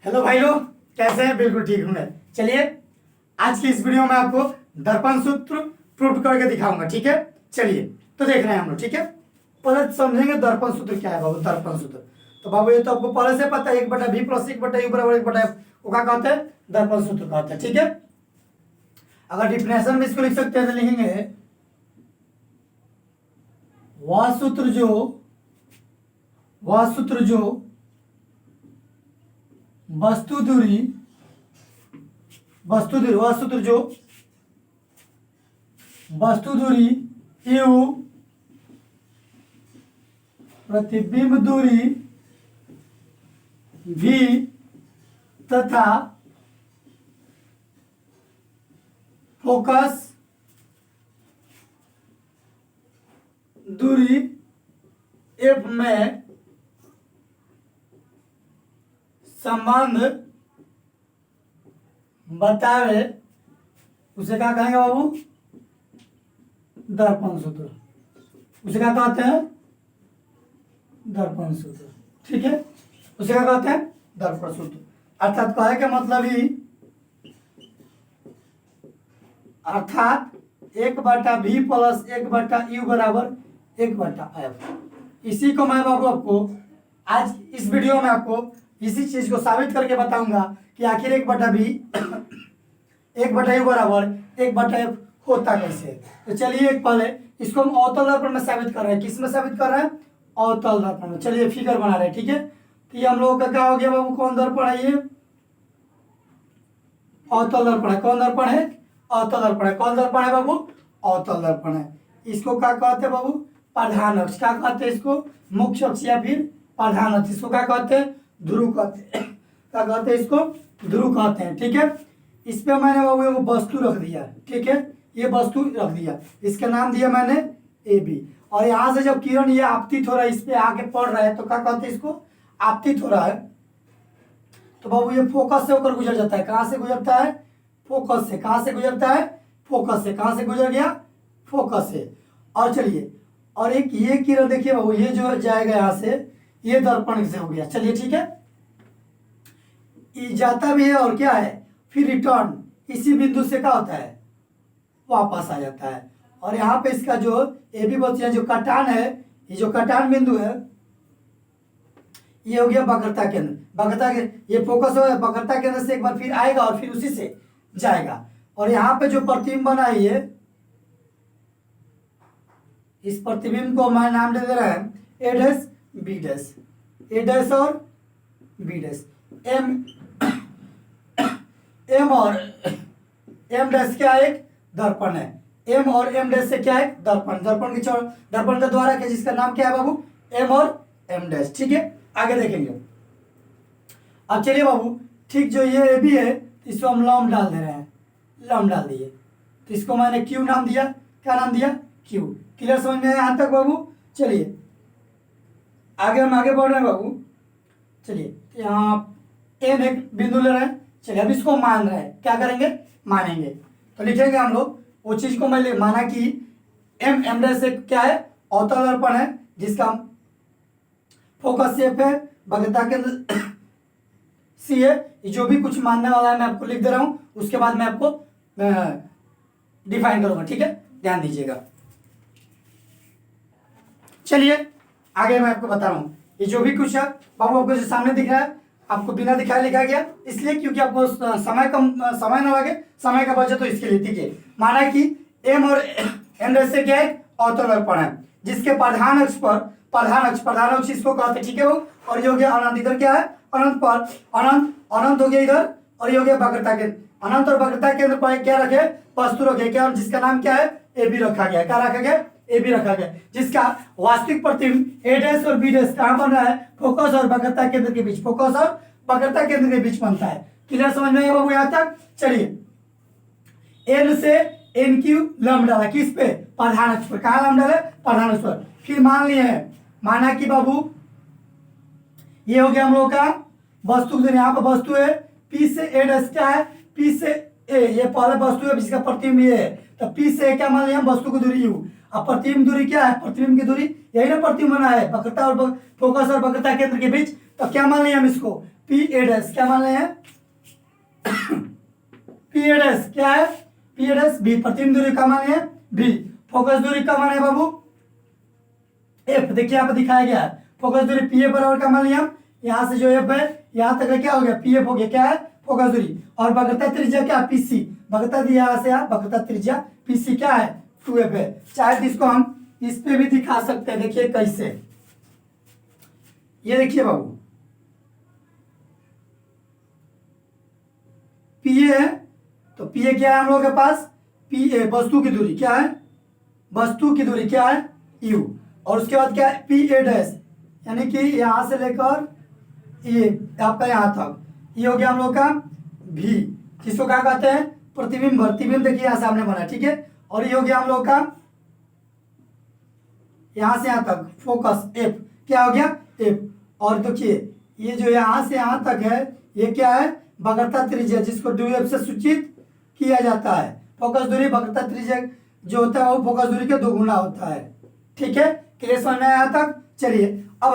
Hello भाई लोग, कैसे हैं? बिल्कुल ठीक हूँ मैं। चलिए आज की इस वीडियो में आपको दर्पण सूत्र प्रूव करके दिखाऊंगा। ठीक है, चलिए तो देख रहे हैं हम लोग। ठीक है, पहले समझेंगे दर्पण सूत्र क्या है बाबू। दर्पण सूत्र तो बाबू ये तो आपको पहले से पता है, 1/v प्लस 1/u बराबर 1/f को क्या कहते हैं? दर्पण सूत्र कहते हैं। ठीक है, अगर डिफिनेशन में इसको लिख सकते हैं तो लिखेंगे वह सूत्र जो वस्तु दूरी वह सूत्र जो वस्तु दूरी u प्रतिबिंब दूरी v तथा फोकस दूरी f में संबंध बतावे उसे क्या कहेंगे बाबू? दर्पण सूत्र। उसे क्या कहते हैं? दर्पण सूत्र। ठीक है, उसे क्या कहते हैं? दर्पण सूत्र। अर्थात कहे के मतलब ही अर्थात 1/v प्लस 1/u बराबर 1/f। इसी को मैं बाबू आपको आज इस वीडियो में आपको इसी चीज को साबित करके बताऊंगा कि आखिर 1/v 1/u बराबर 1/f होता कैसे। तो चलिए एक पहले इसको हम अवतल दर्पण में साबित कर रहे हैं। किस में साबित कर रहे हैं? अवतल दर्पण में। चलिए फिगर बना रहे हैं। ठीक है, तो ये हम लोगों का क्या हो गया बाबू? कौन दर्पण है? ये अवतल दर्पण है। कौन दर्पण है? अवतल दर्पण है। कौन दर्पण है बाबू? अवतल दर्पण है। इसको क्या कहते हैं बाबू? प्रधान अक्ष। क्या कहते हैं इसको? मुख्य अक्ष या फिर प्रधान अक्ष। इसको क्या कहते हैं? ध्रुव कहते हैं। क्या कहते हैं इसको? ध्रुव कहते हैं। ठीक है, इस पे मैंने बाबू वो वस्तु रख दिया। ठीक है, ये वस्तु रख दिया, इसका नाम दिया मैंने ए बी। और यहाँ से जब किरण ये आपतित हो रहा है, इस पे आके पड़ रहा है, तो क्या कहते हैं इसको? आपतित हो रहा है। तो बाबू ये फोकस से होकर गुजर जाता है। कहाँ से गुजरता है? फोकस से। कहाँ से गुजरता है? फोकस से। कहाँ से गुजर गया? फोकस से। और चलिए, और एक ये किरण देखिए बाबू, ये जो जाएगा यहाँ से, ये दर्पण से हो गया। चलिए ठीक है, ये जाता भी है और क्या है, फिर रिटर्न इसी बिंदु से क्या होता है? वापस आ जाता है। और यहाँ पे इसका जो ए बी बच जो कटान है, ये जो कटान बिंदु है, ये हो गया वक्रता केंद्र। वक्रता के ये फोकस हो, वक्रता केंद्र से एक बार फिर आएगा और फिर उसी से जाएगा। और यहाँ पे जो प्रतिबिंब बना है, ये इस प्रतिबिंब को मैं नाम दे रहा है A dash B dash. A dash और बी डैश। एम और एम डैश क्या एक दर्पण है। एम और एम डैश से क्या है? दर्पण। दर्पण का द्वारा क्या, जिसका नाम क्या है बाबू? एम और एम डैश। ठीक है, आगे देखेंगे। अब चलिए बाबू, ठीक जो ये ए बी है, इसको हम लंब डाल दे रहे हैं। लंब डाल दिए, तो इसको मैंने क्यू नाम दिया। क्या नाम दिया? क्यू। क्लियर समझ में आया यहाँ तक बाबू? चलिए आगे हम आगे बढ़ रहे हैं बाबू। चलिए यहाँ एन एक बिंदु ले रहे हैं। चलिए अब इसको मान रहे हैं, क्या करेंगे? मानेंगे। तो लिखेंगे हम लोग वो चीज को मैं माना कि एम एम डैश से क्या है? अवतल दर्पण है, जिसका फोकस एफ है, वक्रता केंद्र सी है। जो भी कुछ मानने वाला है मैं आपको लिख दे रहा हूं, उसके बाद मैं आपको डिफाइन करूंगा। ठीक है, ध्यान दीजिएगा। चलिए आगे मैं आपको बता रहा हूँ। ये जो भी कुछ है बाबू, आपको जो सामने दिख रहा है, आपको बिना दिखाए लिखा गया, इसलिए क्योंकि आपको समय न लगे, समय का बचत, तो इसके लिए। ठीक है, माना कि एम और एम डैश से क्या है? अवतल दर्पण है, जिसके प्रधान अक्ष पर प्रधान अक्ष इसको कहते हैं। ठीक है, वो और ये हो गया अनंत। इधर क्या है? अनंत पर अनंत हो गया इधर, और ये हो गया वक्रता केंद्र। अनंत और वक्रता केंद्र पर क्या रखे? वस्तु रखे। क्या? जिसका नाम क्या है? ए बी रखा गया। क्या रखा गया? ए बी रखा गया, जिसका वास्तविक प्रतिबिंब ए डैश और बी डैश कहाँ बन रहा है? फोकस और वक्रता केंद्र के बीच। फोकस और वक्रता केंद्र के बीच बनता है। क्लियर समझ में आया बाबू यहाँ तक? चलिए एन से एन क्यू लंब डाला, किस पे? प्रधान अक्ष पर। कहाँ लंब डाले? प्रधान अक्ष पर। फिर मान लिए है, माना कि बाबू ये हो गया हम लोग का वस्तु। यहाँ पर वस्तु है, पी से ए डैश क्या है? पी से ए, ये पहले वस्तु है जिसका प्रतिबिंब ये है, तो पी से क्या मान लिया हम? वस्तु की दूरी यू। अब प्रतिबिंब दूरी क्या है? प्रतिबिंब की दूरी यही ना प्रतिबिंब बना है, वक्रता और फोकस और वक्रता केंद्र के बीच, तो क्या मान लिया हम इसको? पी ए डैश क्या मान रहे हैं? पी ए डैश क्या है? P A dash B. प्रतिबिंब दूरी का मान है बी। फोकस दूरी का मान है बाबू एफ। देखिए यहाँ पे दिखाया गया है फोकस दूरी पी ए बराबर का मान लिया, यहाँ से जो एफ है यहाँ तक क्या हो गया? पी एफ हो गया। क्या है? फोकस दूरी। और वक्रता त्रिज्या क्या? पीसी। वक्रता दिया यहाँ से यहाँ वक्रता त्रिज्या पीसी क्या है? 2f है। चाहे तो इसको हम इस पे भी दिखा सकते हैं। देखिए कैसे, ये देखिए बाबू पी ए है तो पी ए क्या है हम लोगों के पास? पी ए वस्तु की दूरी क्या है? वस्तु की दूरी क्या है? यू। और उसके बाद क्या है? पी ए डैश यानी कि यहां से लेकर ये आपका यहाँ तक ये हो गया हम लोग का भी, जिसको क्या कहते हैं? प्रतिबिंब। प्रतिबिंब देखिए यहाँ सामने बना, ठीक है। और ये हो गया हम लोग का यहां से यहाँ तक फोकस एफ। क्या हो गया? एफ। और देखिए ये जो यहां से यहां तक है ये क्या है? वक्रता त्रिज्या, जिसको डी एफ से सूचित किया जाता है। फोकस दूरी वक्रता त्रिज्या जो होता है वो फोकस दूरी के 2 गुना होता है। ठीक है, क्लियर समझ में आया तक? चलिए अब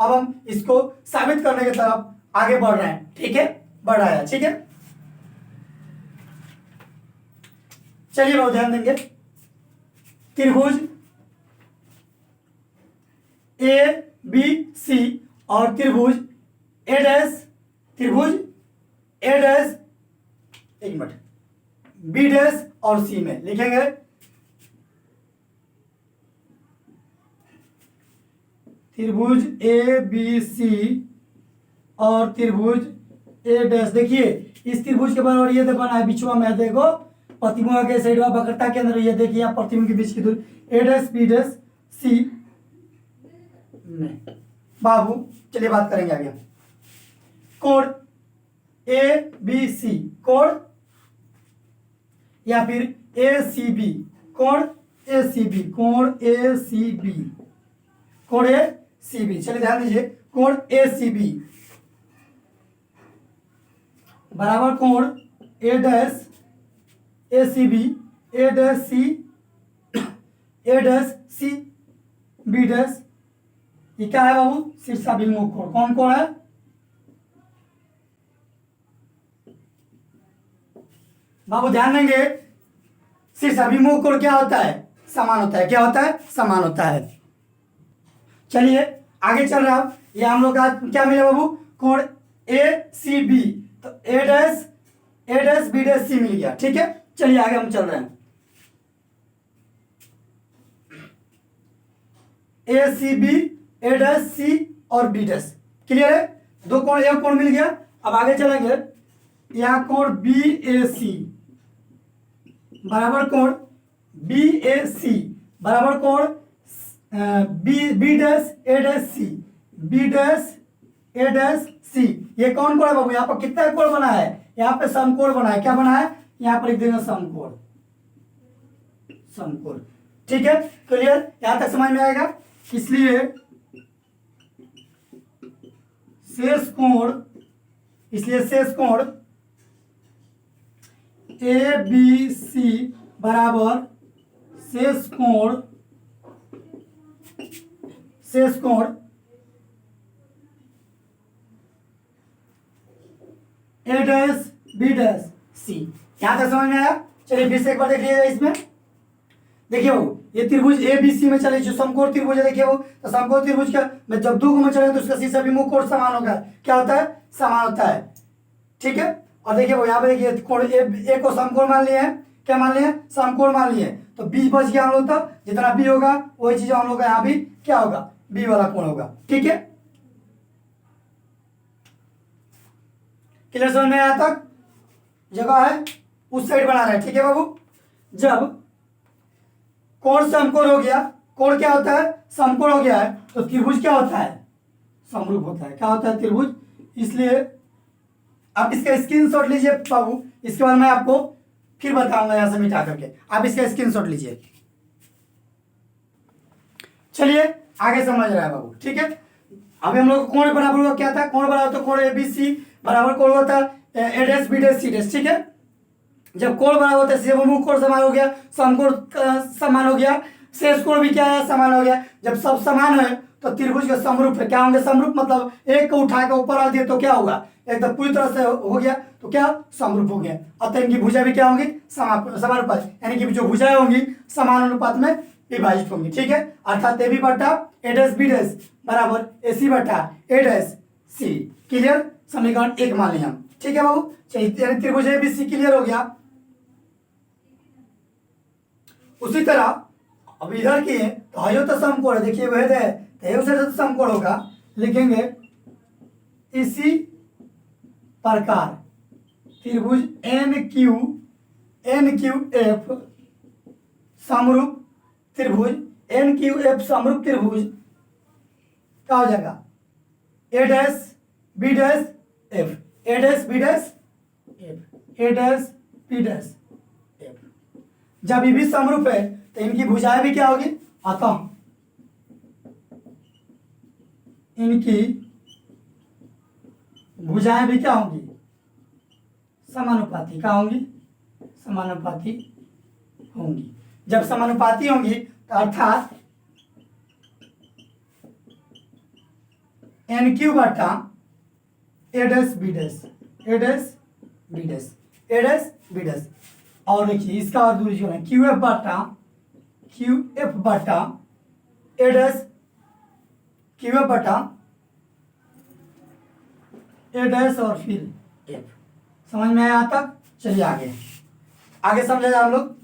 हम इसको साबित करने की तरफ आगे बढ़ रहे हैं। ठीक है, बढ़ रहा है। ठीक है, चलिए बहुत ध्यान देंगे। त्रिभुज ए बी सी और त्रिभुज ए डैश, त्रिभुज ए डैश, एक मिनट, बी डैश और सी में लिखेंगे त्रिभुज ए बी सी और त्रिभुज ए डैश। देखिए इस त्रिभुज के बराबर ये बना है बिचवा में, देखो प्रतिबिंब के साइड वक्रता के अंदर ये देखिए आप प्रतिबिंब के बीच की दूरी ए डैश बी डैश सी में। बाबू चलिए बात करेंगे आगे। कोण ए बी सी कोण या फिर ए सी बी कोण ए सी बी, कोण ए सी बी, कोण ए सी बी। चलिए ध्यान दीजिए, कोण ए सी बी बराबर कोण ए डैश ए सी बी, ए डैश सी, ए डैश सी बी डैश। ये क्या है बाबू? शीर्षाभिमुख कोण। कौन कोण है? बाबू ध्यान देंगे, शीर्षाभिमुख कोण क्या होता है? समान होता है। क्या होता है? समान होता है। चलिए आगे चल रहा हूं। ये हम लोग का क्या मिला बाबू? कोण ए सी बी, तो ए डैश बी डैश सी मिल गया। ठीक है, चलिए आगे हम चल रहे हैं। ए सी बी, ए डैश सी और बी डैश। क्लियर है? 2 कोण, एक कोण मिल गया। अब आगे चलेंगे, यहां कोण बी ए सी बराबर कोण बी ए सी बराबर कोण बी डैश ए डैश सी, बी डैश ए डैश सी। ये कौन कोण है बाबू? यहाँ पर कितना कोण बना है? यहाँ पे समकोण बना है। क्या बना है? यहाँ पर लिख देंगे समकोण, समकोण। ठीक है, क्लियर? यहां तक समझ में आएगा। इसलिए शेष कोण ए बी सी बराबर शेष कोण ए डैश बी डैश सी। यहां तक समझ में आया? चलिए फिर से एक बार देख लीजिएगा। इसमें देखिए वो ये त्रिभुज ए बी सी में चले, जो समकोण त्रिभुज है देखिए वो, तो समकोण त्रिभुज का में जब 2 गुना चले तो उसका शीर्षाभिमुख कोण समान होगा। क्या होता है? समान होता है। ठीक है, और देखिए वो यहाँ पे देखिए कोण ए को समकोण मान लिए हैं। क्या मान लिए? समकोण मान लिए। तो बी बच गया हम लोग, तब जितना बी होगा वही चीज हम लोग का यहाँ भी क्या होगा? बी वाला कोण होगा। ठीक है, क्लियर समझ में आया तक? जगह है उस साइड बना रहे हैं। ठीक है बाबू, जब कोण समकोण हो गया, कोण क्या होता है? समकोण हो गया है, तो त्रिभुज क्या होता है? समरूप होता है। क्या होता है? त्रिभुज। इसलिए आप इसका स्क्रीनशॉट लीजिए बाबू, इसके बाद मैं आपको फिर बताऊंगा यहां से मिटा करके। आप इसका स्क्रीनशॉट लीजिए। चलिए आगे समझ रहा है बाबू। ठीक है, अभी हम लोग कोण बराबर हुआ क्या था? कोण बराबर तो कोण ए बी सी बराबर कोण होता है A dash B dash C dash. ठीक है, जब कोण बराबर होता है शीर्षाभिमुख कोण समान हो गया, समकोण समान हो गया, शेष कोण भी क्या है? समान हो गया। जब सब समान है तो त्रिभुज के समरूप है। क्या होंगे समरूप? मतलब एक को उठा के ऊपर रख दिए तो क्या होगा, एकदम पूरी तरह से हो गया तो क्या समरूप हो गया। अतः इनकी भुजा भी क्या होंगी, समानुपात, यानी कि जो भुजाएं होंगी समान अनुपात में विभाजित होंगी। ठीक है, अर्थात ए बी बटा ए डैश बी डैश बराबर ए सी बटा ए डैश सी। क्लियर, समीकरण 1 मान लिया हम। ठीक है बाबू, चलिए त्रिभुज ए बी सी क्लियर हो गया। उसी तरह अब इधर की है तो हयो तो समकोण है, देखिए वह है तो उसे तो समकोण होगा, लिखेंगे इसी प्रकार त्रिभुज एन क्यू एफ समरूप त्रिभुज एन क्यू एफ समरूप त्रिभुज क्या हो जाएगा, ए डैश बी डैश एफ, ए डैश बी डैश एफ, ए डैश बी डैश एफ। जब ये भी समरूप है तो इनकी भुजाएं भी क्या होगी, अतः इनकी भुजाएं भी क्या होंगी, समानुपाती। क्या होंगी, समानुपाती होंगी। जब समानुपाती होंगी तो अर्थात एन क्यू बटा ए डैश बी डैश, ए डैश बी डैश, ए डैश बी डैश। और देखिए इसका और दूरी जो है क्यू एफ बटा ए डैश, क्यू एफ बटा ए डैश और फिर एफ। समझ में आया यहाँ तक? चलिए आगे समझे हम लोग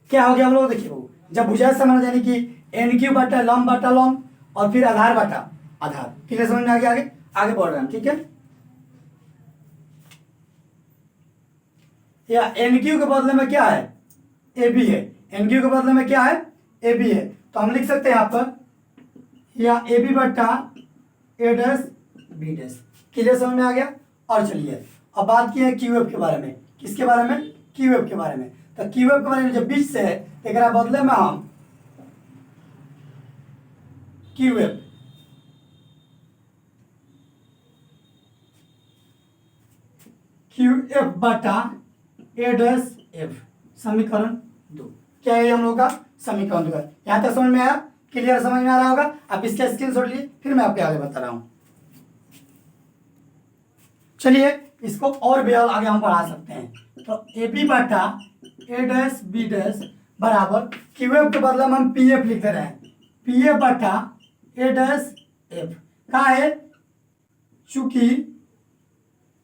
क्या हो गया। हम लोग देखिए वो जब भुजाएं समान यानी कि एन क्यू बटा लंब और फिर आधार बटा आधार। ठीक है, समझ में आ गया? आगे बढ़ रहे हैं। ठीक है, या एन क्यू के बदले में क्या है, ए बी है। एन क्यू के बदले में क्या है, ए बी है। तो हम लिख सकते हैं यहाँ पर या ए बी बटा ए डैश बी डैश। क्लियर, समझ में आ गया? और चलिए अब बात की है क्यू एफ के बारे में। किसके बारे में, क्यू एफ के बारे में। तो क्यू एफ के बारे में जब बीच से है तो एक बदले में हम क्यू एफ बटा ए डैश एफ, समीकरण 2। क्या है हम लोग का समीकरण 2 है। यहां तक समझ में आया? क्लियर, समझ में आ रहा होगा? आप इसका स्क्रीनशॉट लिए फिर मैं आपके आगे बता रहा हूं। चलिए इसको और भी आगे हम बढ़ा सकते हैं। तो ए बी बटा ए डैश बी डैश बराबर क्यू एफ के बदले में हम पी एफ लिख दे रहे हैं, पी एफ बटा ए डैश एफ। क्या है, चूंकि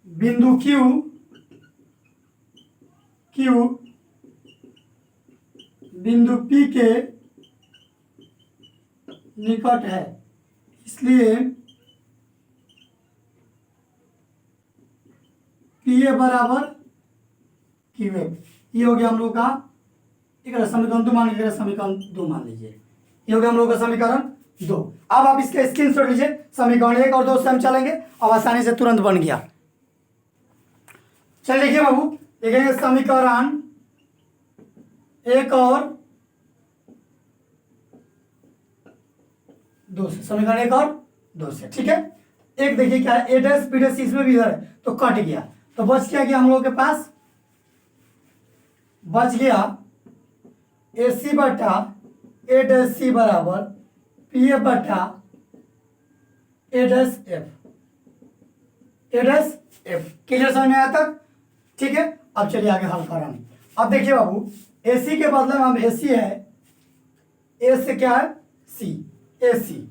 बिंदु क्यू बिंदु पी के निकट है, इसलिए पी ए बराबर क्यू एफ। ये हो गया हम लोग का एक समीकरण 2 मान लीजिए, समीकरण 2 मान लीजिए। ये हो गया हम लोग का समीकरण 2। अब आप इसके स्क्रीनशॉट लीजिए। समीकरण 1 और 2 से हम चलेंगे, अब आसानी से तुरंत बन गया। चलिए देखिए बाबू, देखेंगे समीकरण 1 और 2 से, समीकरण 1 और 2 से। ठीक है, एक देखिए क्या है, ए डैश बी डैश इसमें भी इधर है तो कट गया, तो बच क्या गया हम लोग के पास, बच गया ए सी बटा ए डैश सी बराबर पी ए बटा ए डैश एफ, ए डैश एफ। क्लियर, समझ में आया तक? ठीक है, अब चलिए आगे हल कर रहे हैं। अब देखिए बाबू, ए सी के बदले में हम ए सी है, ए से क्या है सी, ए सी।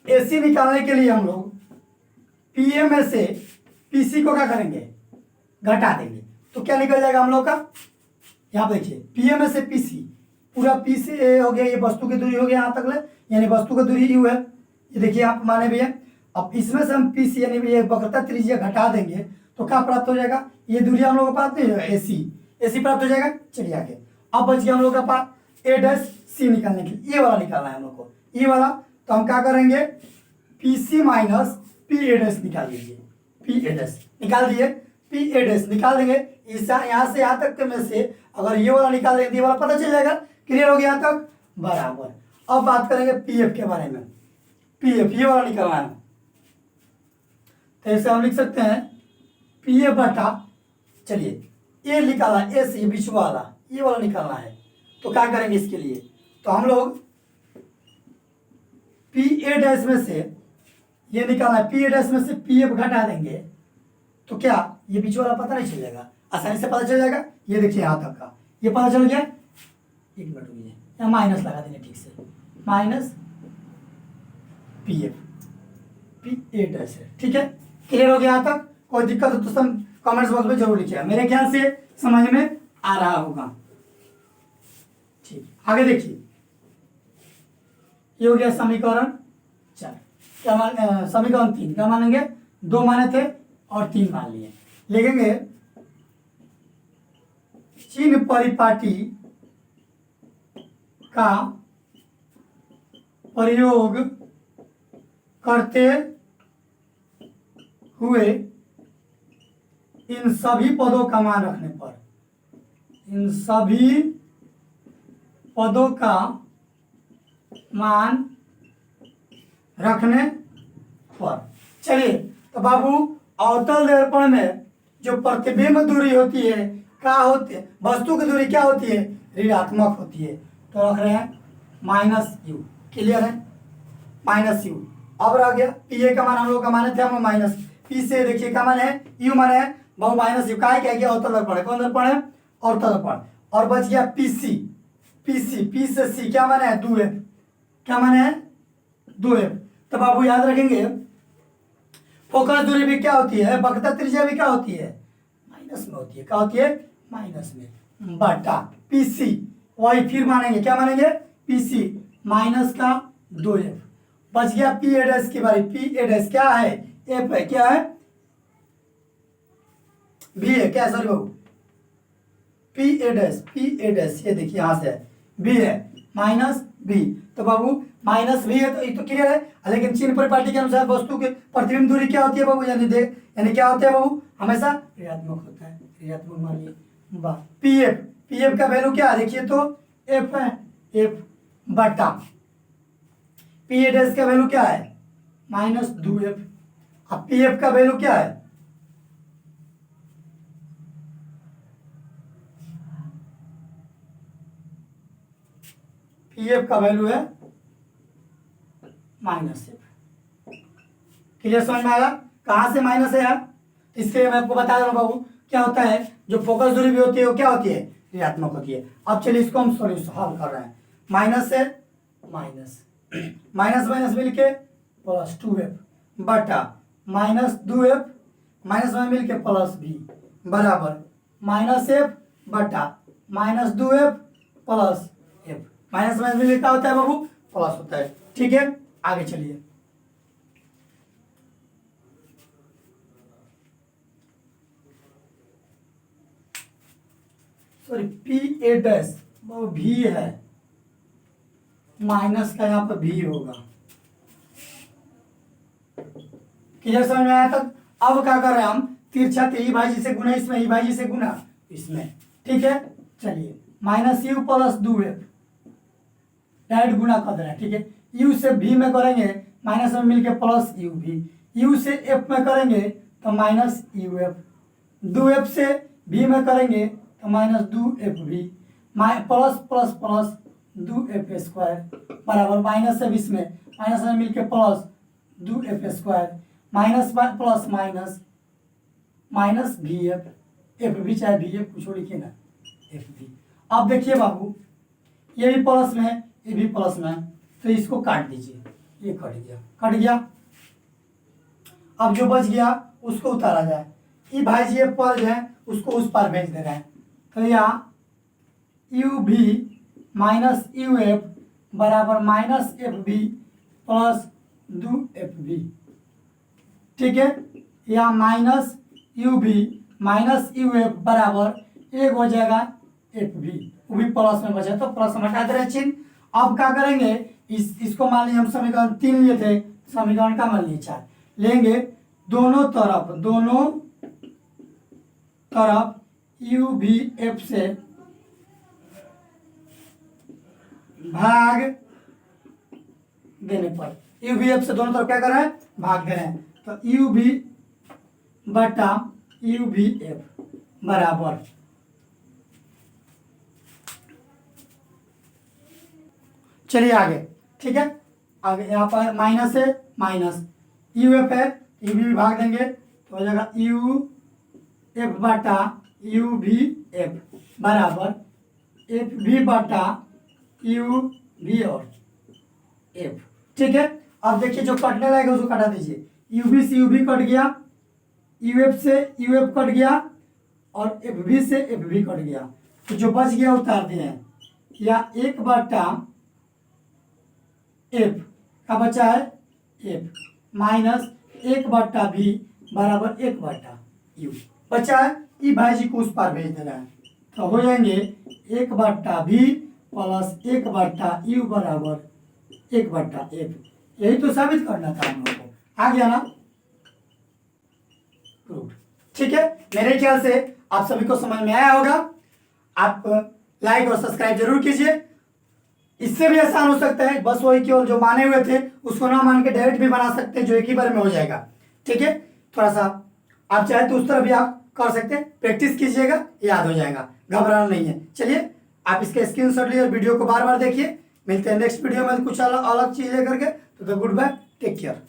ए सी निकालने के लिए हम लोग पी ए में से पी सी को क्या करेंगे, घटा देंगे, तो क्या निकल जाएगा हम लोग का, यहाँ पे देखिए पी ए में से पी सी, पूरा पी सी ए हो गया, ये वस्तु की दूरी हो गया यहाँ तक ले, यानी वस्तु की दूरी यू है, ये देखिए आप माने भी है। अब इसमें से हम पी सी यानी ये वक्रता त्रिज्या घटा देंगे तो क्या प्राप्त हो जाएगा, ये दूरी हम लोग को प्राप्त नहीं होगा, ए सी प्राप्त हो जाएगा। चलिए आगे, अब बच गया हम लोग का पास ए डैश सी निकालने के लिए, ये वाला निकालना है हम लोग को, ये वाला। तो हम क्या करेंगे, P C minus P A dash निकाल दीजिए, पी ए डैश निकाल दिए, पी ए डैश निकाल देंगे। इस यहाँ से यहाँ तक में से अगर ये वाला निकाल देंगे, ये वाला पता चल जाएगा। क्लियर हो गया यहाँ तक? बराबर। अब बात करेंगे पी एफ के बारे में, पी एफ ये वाला निकालना है, तो ऐसे हम लिख सकते हैं पी ए बटा, चलिए ए निकाला, ए से बीच वाला ये वाला निकालना है। तो क्या करेंगे इसके लिए, तो हम लोग पी ए डैश में से ये निकालना है, पी ए डैश में से पी एफ घटा देंगे तो क्या ये बीच वाला पता नहीं चलेगा, आसानी से पता चल जाएगा। ये देखिए यहाँ तक का ये पता चल गया। एक मिनट रुकिए, यहाँ माइनस लगा देंगे ठीक से, minus P F P A dash है। ठीक है, क्लियर हो गया यहाँ तक? कोई दिक्कत हो तो सब कमेंट्स बॉक्स में जरूर लिखिएगा, मेरे ख्याल से समझ में आ रहा होगा। ठीक, आगे देखिए, ये हो गया समीकरण 4। क्या मान समीकरण 3 क्या मानेंगे, 2 माने थे और 3 मान लिए। लिखेंगे चिन्ह परिपाटी का प्रयोग करते हुए इन सभी पदों का मान रखने पर, इन सभी पदों का मान रखने पर। चलिए, तो बाबू अवतल दर्पण में जो प्रतिबिंब दूरी होती है क्या होती है, वस्तु की दूरी क्या होती है, ऋणात्मक होती है। तो रख रहे हैं माइनस यू। क्लियर है, माइनस यू। अब रह गया पी ए का मान, हम लोग का माने थे हम माइनस, पी से देखिए क्या मान है, यू माने है बहु माइनस यू। क्या क्या अवतल दर्पण है, कौन दर्पण है, अवतल दर्पण। और बच गया P C, P C, P से सी क्या माने है, 2f। क्या माने है, 2f। तो बाबू याद रखेंगे फोकस दूरी भी क्या होती है, वक्रता त्रिज्या भी क्या होती है, माइनस में होती है। क्या होती है, माइनस में, बटा पीसी। वही फिर मानेंगे, क्या मानेंगे, पीसी माइनस का 2f। बच गया पी ए डैश की बारी, पी ए डैश क्या है, एफ है, क्या है, बी है, क्या sorry Babu, P A dash, P A dash ये देखिए यहां से बी है, माइनस बी। तो बाबू माइनस बी है तो ये तो क्लियर है, लेकिन चिन्ह परिपाटी के अनुसार वस्तु के प्रतिबिंब दूरी क्या होती है बाबू, यानी क्या होता है बाबू, हमेशा ऋणात्मक होता है, ऋणात्मक मान लिए। वाह, पी एफ, पी एफ का वैल्यू क्या है देखिए तो एफ है, एफ बटा पी ए डैश का वैल्यू क्या है, माइनस 2f। अब पी एफ का वैल्यू क्या है, पी एफ का वैल्यू है माइनस एफ। क्लियर, समझ में आया कहां से माइनस है यार। इसलिए मैं आपको बता रहा हूं बाबू क्या होता है, जो फोकस दूरी भी होती है वो क्या होती है, ऋणात्मक होती है। अब चलिए इसको हम सॉल्यूशन हल कर रहे हैं, माइनस से माइनस, माइनस माइनस मिलके प्लस 2f बटा माइनस 2f, माइनस में मिलके प्लस b बराबर माइनस एफ बटा minus 2f plus f। Minus minus मिलके क्या होता है बाबू, प्लस होता है। ठीक है, आगे चलिए। सॉरी पी ए डैश वो भी है, माइनस का यहाँ पर भी होगा। क्लियर, समझ में आया तक? अब क्या कर रहे हैं हम, तिरछा ई भाई जी से गुना इसमें, ई भाई जी से गुना इसमें। ठीक है, चलिए minus u plus 2f direct गुना कर दे रहे हैं। ठीक है, यू से भी में करेंगे माइनस में मिलके प्लस यू भी, यू से एफ में करेंगे तो माइनस यू एफ, 2f से भी में करेंगे तो माइनस 2f भी, plus plus plus 2f square बराबर माइनस से 20 में, माइनस में मिलके plus 2f square minus plus minus minus भी एफ, एफ भी चाहे भी एफ कुछ लिखिए ना, एफ भी। अब देखिए बाबू ये भी प्लस में है, ये भी प्लस में है, तो इसको काट दीजिए, ये कट गया, कट गया। अब जो बच गया उसको उतारा जाए, ये भाई जी ये पर जो है उसको उस पार भेज दे रहे हैं। तो यहाँ यू भी माइनस यू एफ बराबर minus F B plus 2f भी। ठीक है, यहाँ माइनस यू भी माइनस यू एफ बराबर एक हो जाएगा एफ भी, वो भी प्लस में बचा तो प्लस में हटा दे रहे चिन्ह। अब क्या करेंगे, इसको मान लीजिए हम समीकरण 3 लिए थे, समीकरण का मान लीजिए 4 लेंगे, दोनों तरफ यू भी एफ से भाग देने पर, यू भी एफ से दोनों तरफ क्या कर रहे हैं, भाग दे रहे हैं। तो यू भी बटा यू भी एफ बराबर चलिए आगे, ठीक है। आगे यहाँ पर माइनस है, माइनस यू एफ है, यू भी भाग देंगे तो हो जाएगा यू एफ बटा यू भी एफ बराबर एफ भी बटा यू भी और एफ, ठीक है। अब देखिए जो कटने लगेगा उसको कटा दीजिए, यू बी से यू भी कट गया, यू एफ से यू एफ कट गया और एफ बी से एफ भी कट गया, तो जो बच गया उतार दिए हैं, या एक बटा एफ का बचा है एफ माइनस एक बटा बी बराबर एक बटा यू बचा है। ई भाई जी को उस पार भेज दे रहा है, तो हो जाएंगे एक बटा बी प्लस एक बटा यू बराबर एक बटा एफ। यही तो साबित करना था हम लोग को, आ गया ना, ठीक है। मेरे ख्याल से आप सभी को समझ में आया होगा। आप लाइक और सब्सक्राइब जरूर कीजिए। इससे भी आसान हो सकता है, बस वही केवल जो माने हुए थे उसको ना मान के डायरेक्ट भी बना सकते हैं, जो एक ही बार में हो जाएगा, ठीक है। थोड़ा सा आप चाहे तो उस तरह भी आप कर सकते हैं, प्रैक्टिस कीजिएगा, याद हो जाएगा, घबराना नहीं है। चलिए आप इसके स्क्रीनशॉट लीजिए, वीडियो को बार बार देखिए। मिलते हैं नेक्स्ट वीडियो में कुछ अलग चीज लेकर के। तो गुड बाय, टेक केयर।